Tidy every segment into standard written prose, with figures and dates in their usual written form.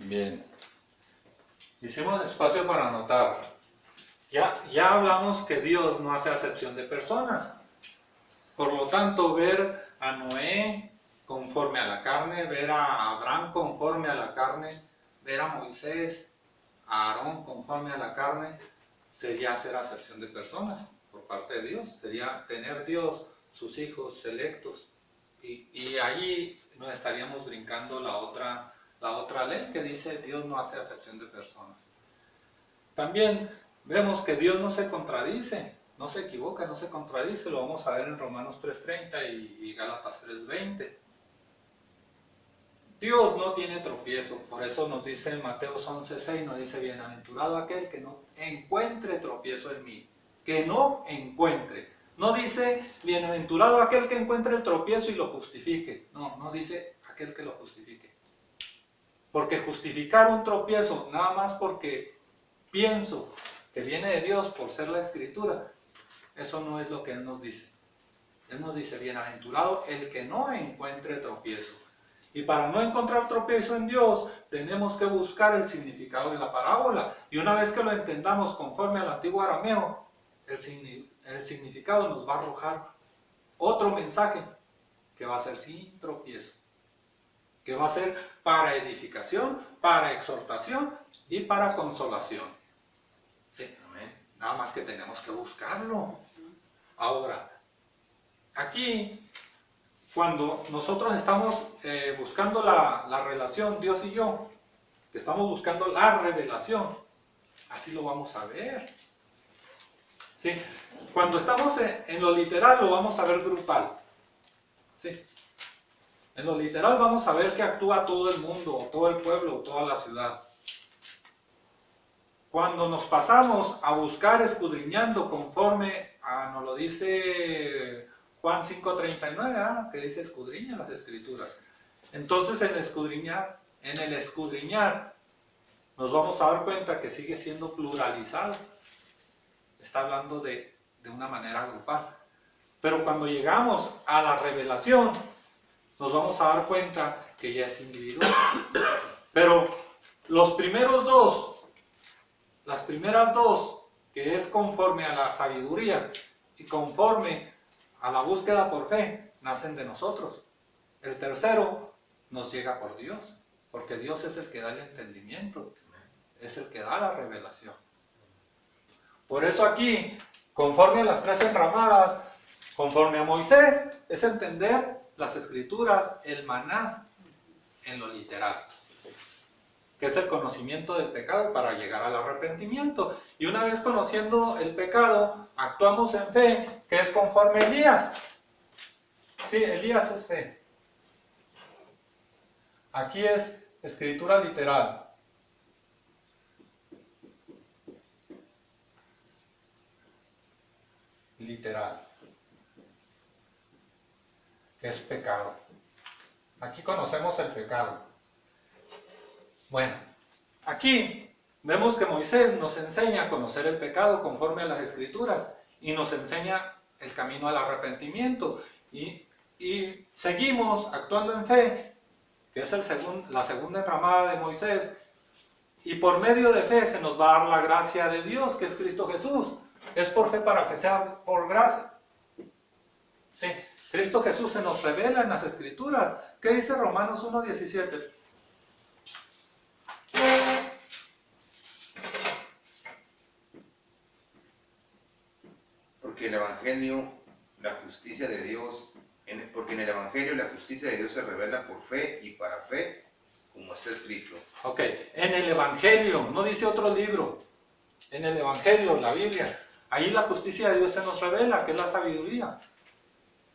Bien. Hicimos espacio para anotar. Ya hablamos que Dios no hace acepción de personas. Por lo tanto, ver a Noé conforme a la carne, ver a Abraham conforme a la carne, ver a Moisés, a Aarón conforme a la carne, sería hacer acepción de personas por parte de Dios. Sería tener Dios sus hijos selectos. Y allí nos estaríamos brincando la otra ley que dice Dios no hace acepción de personas. También vemos que Dios no se contradice, no se equivoca, no se contradice. Lo vamos a ver en Romanos 3:30 y Gálatas 3:20. Dios no tiene tropiezo, por eso nos dice en Mateo 11:6, nos dice: bienaventurado aquel que no encuentre tropiezo en mí, que no encuentre. No dice bienaventurado aquel que encuentre el tropiezo y lo justifique, no dice aquel que lo justifique. Porque justificar un tropiezo nada más porque pienso que viene de Dios por ser la Escritura, eso no es lo que Él nos dice. Él nos dice: bienaventurado el que no encuentre tropiezo. Y para no encontrar tropiezo en Dios, tenemos que buscar el significado de la parábola. Y una vez que lo entendamos conforme al antiguo arameo, el significado nos va a arrojar otro mensaje que va a ser sin tropiezo, que va a ser para edificación, para exhortación y para consolación. Sí, amén. Nada más que tenemos que buscarlo. Ahora, aquí, cuando nosotros estamos buscando la relación Dios y yo, que estamos buscando la revelación, así lo vamos a ver. ¿Sí? Cuando estamos en lo literal, lo vamos a ver grupal. ¿Sí? En lo literal vamos a ver que actúa todo el mundo, todo el pueblo, toda la ciudad. Cuando nos pasamos a buscar escudriñando conforme nos lo dice Juan 5:39, que dice escudriña las Escrituras. Entonces en el escudriñar nos vamos a dar cuenta que sigue siendo pluralizado. Está hablando de una manera grupal. Pero cuando llegamos a la revelación, nos vamos a dar cuenta que ya es individual. Pero las primeras dos, que es conforme a la sabiduría y conforme a la búsqueda por fe, nacen de nosotros. El tercero nos llega por Dios, porque Dios es el que da el entendimiento, es el que da la revelación. Por eso aquí, conforme a las 3 enramadas, conforme a Moisés, es entender las Escrituras, el maná, en lo literal, que es el conocimiento del pecado para llegar al arrepentimiento. Y una vez conociendo el pecado, actuamos en fe, que es conforme a Elías. Sí, Elías es fe. Aquí es escritura literal. Literal. Que es pecado. Aquí conocemos el pecado. Bueno, aquí vemos que Moisés nos enseña a conocer el pecado conforme a las Escrituras y nos enseña el camino al arrepentimiento y seguimos actuando en fe, que es la segunda enramada de Moisés, y por medio de fe se nos va a dar la gracia de Dios, que es Cristo Jesús. Es por fe para que sea por gracia. Sí, Cristo Jesús se nos revela en las Escrituras. ¿Qué dice Romanos 1:17? Porque en el Evangelio la justicia de Dios se revela por fe y para fe, como está escrito. Ok, en el Evangelio, no dice otro libro. En el Evangelio, la Biblia, ahí la justicia de Dios se nos revela, que es la sabiduría.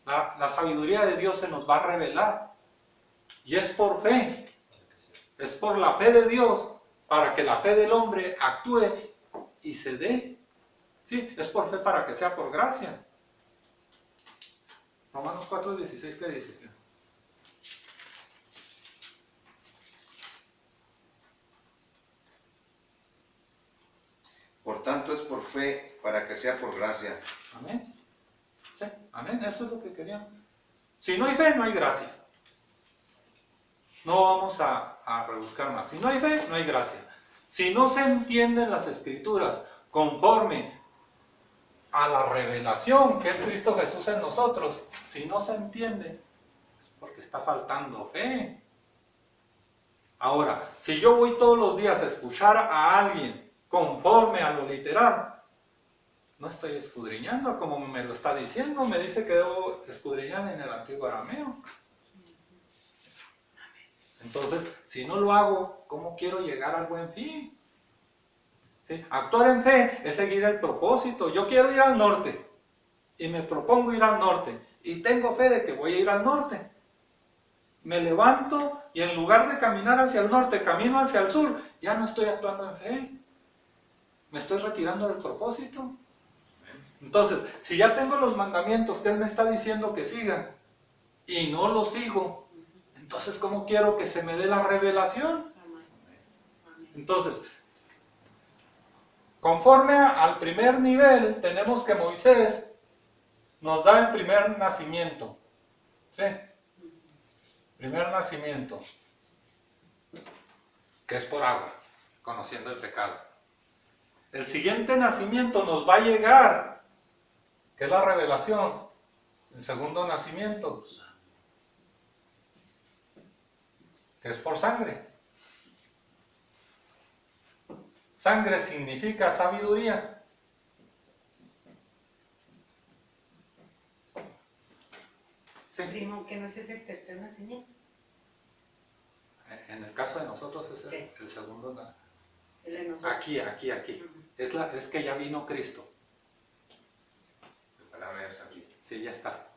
La sabiduría de Dios se nos va a revelar. Y es por fe. Es por la fe de Dios, para que la fe del hombre actúe y se dé. Sí, es por fe para que sea por gracia. Romanos 4:16, ¿qué dice? Por tanto es por fe para que sea por gracia. Amén. Sí, amén, eso es lo que queríamos. Si no hay fe, no hay gracia. No vamos a rebuscar más. Si no hay fe, no hay gracia. Si no se entienden las Escrituras conforme a la revelación que es Cristo Jesús en nosotros, si no se entiende, es porque está faltando fe. Ahora, si yo voy todos los días a escuchar a alguien conforme a lo literal, no estoy escudriñando como me lo está diciendo. Me dice que debo escudriñar en el antiguo arameo. Entonces, si no lo hago, ¿cómo quiero llegar al buen fin? ¿Sí? Actuar en fe es seguir el propósito. Yo quiero ir al norte y me propongo ir al norte y tengo fe de que voy a ir al norte. Me levanto y en lugar de caminar hacia el norte, camino hacia el sur. Ya no estoy actuando en fe. Me estoy retirando del propósito. Entonces, si ya tengo los mandamientos que Él me está diciendo que siga y no los sigo, entonces ¿cómo quiero que se me dé la revelación? Entonces, conforme al primer nivel, tenemos que Moisés nos da el primer nacimiento. ¿Sí? Primer nacimiento, que es por agua, conociendo el pecado. El siguiente nacimiento nos va a llegar, que es la revelación. El segundo nacimiento, que es por sangre. Sangre significa sabiduría. Sí. Primo, que no es ese el tercer nacimiento. En el caso de nosotros es Sí. el segundo. El de nosotros. Aquí. Ujú. Es que ya vino Cristo. La palabra es aquí. Sí, ya está.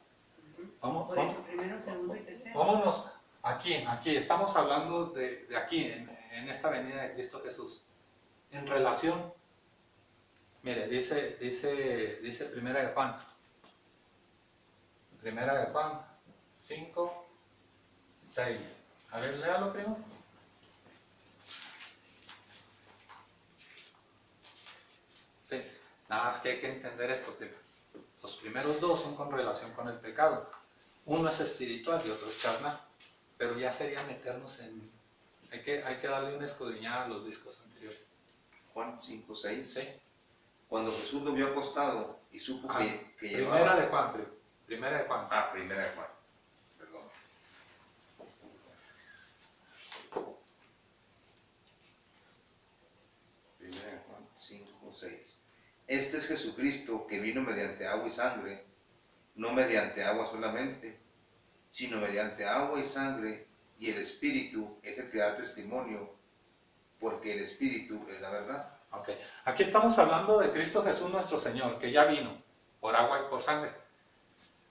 Ujú. Vamos, Por eso, primero, segundo y tercero. vámonos aquí. Estamos hablando de aquí, en esta venida de Cristo Jesús. En relación, mire, dice Primera de Juan. Primera de Juan 5, 6. A ver, léalo, primo. Sí, nada más que hay que entender esto, primo. Los primeros dos son con relación con el pecado. Uno es espiritual y otro es carnal. Pero ya sería meternos en... Hay que darle una escudriñada a los discos anteriores. Juan 5, 6. ¿Sí? Cuando Jesús lo vio acostado y supo que llevaba... Primera de Juan, primo. Primera de Juan. Primera de Juan. Perdón. Primera de Juan 5, 6. Este es Jesucristo que vino mediante agua y sangre, no mediante agua solamente, sino mediante agua y sangre, y el Espíritu es el que da testimonio, porque el Espíritu es la verdad. Ok. Aquí estamos hablando de Cristo Jesús nuestro Señor, que ya vino por agua y por sangre.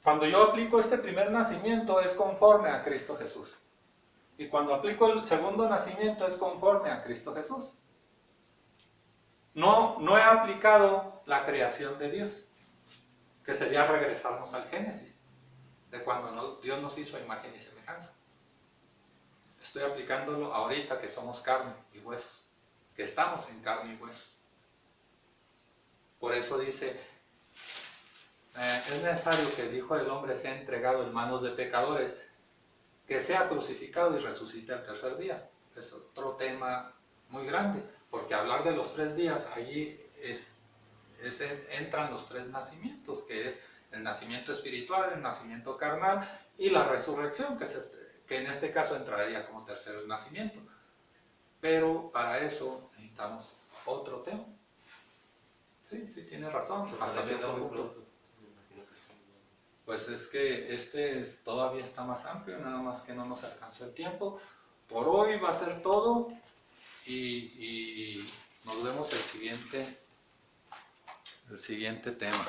Cuando yo aplico este primer nacimiento es conforme a Cristo Jesús. Y cuando aplico el segundo nacimiento es conforme a Cristo Jesús. No he aplicado la creación de Dios, que sería regresarnos al Génesis, de cuando Dios nos hizo a imagen y semejanza. Estoy aplicándolo ahorita que somos carne y huesos, que estamos en carne y huesos. Por eso dice, es necesario que el Hijo del Hombre sea entregado en manos de pecadores, que sea crucificado y resucite al tercer día. Es otro tema muy grande, porque hablar de los 3 días, allí entran los 3 nacimientos, que es el nacimiento espiritual, el nacimiento carnal y la resurrección, que en este caso entraría como tercer nacimiento. Pero para eso necesitamos otro tema. Sí, tiene razón. Hasta cierto punto. Pues es que este todavía está más amplio, nada más que no nos alcanzó el tiempo. Por hoy va a ser todo y nos vemos el siguiente tema.